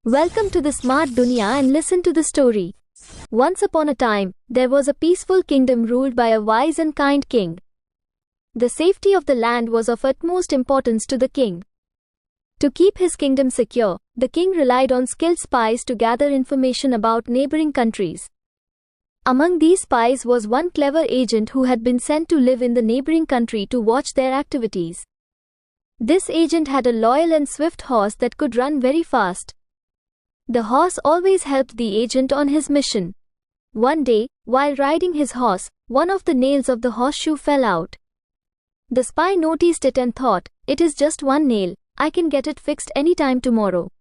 Welcome to the Smart Dunya and listen to the story. Once upon a time, there was a peaceful kingdom ruled by a wise and kind king. The safety of the land was of utmost importance to the king. To keep his kingdom secure, the king relied on skilled spies to gather information about neighboring countries. Among these spies was one clever agent who had been sent to live in the neighboring country to watch their activities. This agent had a loyal and swift horse that could run very fast. The horse always helped the agent on his mission. One day, while riding his horse, one of the nails of the horseshoe fell out. The spy noticed it and thought, "It is just one nail, I can get it fixed anytime tomorrow."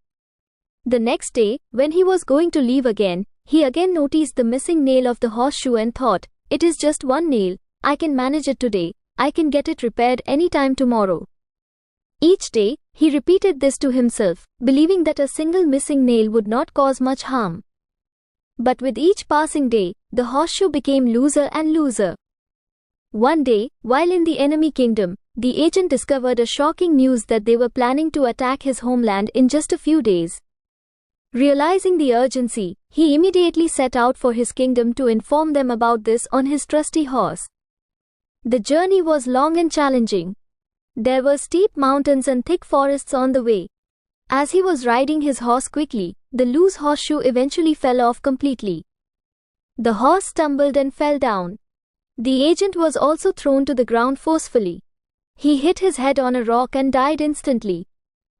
The next day, when he was going to leave again, he again noticed the missing nail of the horseshoe and thought, "It is just one nail, I can manage it today, I can get it repaired anytime tomorrow." Each day, he repeated this to himself, believing that a single missing nail would not cause much harm. But with each passing day, the horseshoe became looser and looser. One day, while in the enemy kingdom, the agent discovered a shocking news that they were planning to attack his homeland in just a few days. Realizing the urgency, he immediately set out for his kingdom to inform them about this on his trusty horse. The journey was long and challenging. There were steep mountains and thick forests on the way. As he was riding his horse quickly, the loose horseshoe eventually fell off completely. The horse stumbled and fell down. The agent was also thrown to the ground forcefully. He hit his head on a rock and died instantly.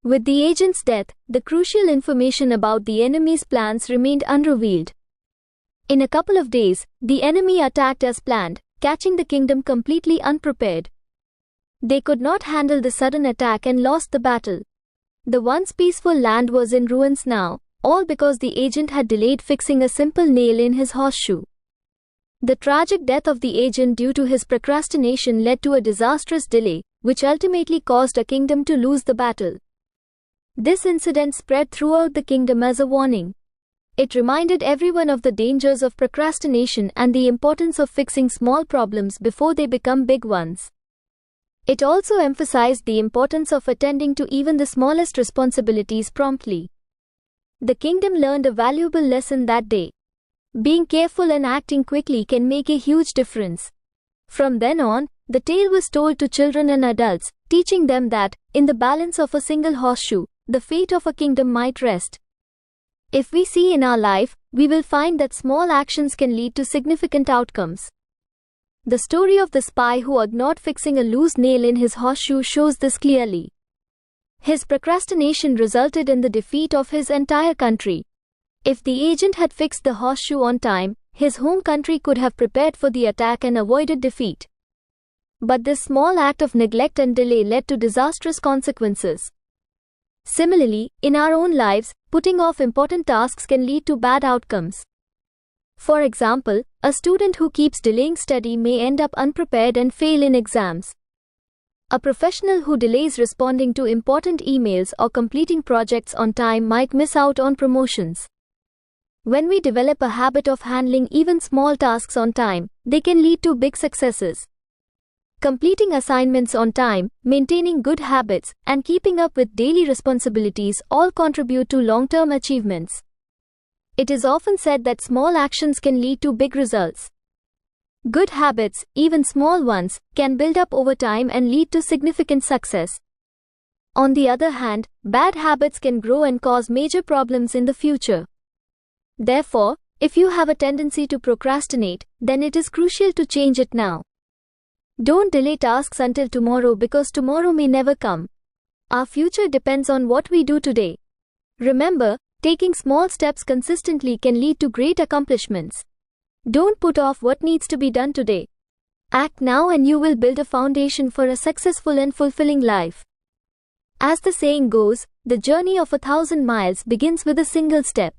With the agent's death, the crucial information about the enemy's plans remained unrevealed. In a couple of days, the enemy attacked as planned, catching the kingdom completely unprepared. They could not handle the sudden attack and lost the battle. The once peaceful land was in ruins now, all because the agent had delayed fixing a simple nail in his horseshoe. The tragic death of the agent due to his procrastination led to a disastrous delay, which ultimately caused a kingdom to lose the battle. This incident spread throughout the kingdom as a warning. It reminded everyone of the dangers of procrastination and the importance of fixing small problems before they become big ones. It also emphasized the importance of attending to even the smallest responsibilities promptly. The kingdom learned a valuable lesson that day. Being careful and acting quickly can make a huge difference. From then on, the tale was told to children and adults, teaching them that, in the balance of a single horseshoe, the fate of a kingdom might rest. If we see in our life, we will find that small actions can lead to significant outcomes. The story of the spy who ignored fixing a loose nail in his horseshoe shows this clearly. His procrastination resulted in the defeat of his entire country. If the agent had fixed the horseshoe on time, his home country could have prepared for the attack and avoided defeat. But this small act of neglect and delay led to disastrous consequences. Similarly, in our own lives, putting off important tasks can lead to bad outcomes. For example, a student who keeps delaying study may end up unprepared and fail in exams. A professional who delays responding to important emails or completing projects on time might miss out on promotions. When we develop a habit of handling even small tasks on time, they can lead to big successes. Completing assignments on time, maintaining good habits, and keeping up with daily responsibilities all contribute to long-term achievements. It is often said that small actions can lead to big results. Good habits, even small ones, can build up over time and lead to significant success. On the other hand, bad habits can grow and cause major problems in the future. Therefore, if you have a tendency to procrastinate, then it is crucial to change it now. Don't delay tasks until tomorrow because tomorrow may never come. Our future depends on what we do today. Remember, taking small steps consistently can lead to great accomplishments. Don't put off what needs to be done today. Act now and you will build a foundation for a successful and fulfilling life. As the saying goes, the journey of 1,000 miles begins with a single step.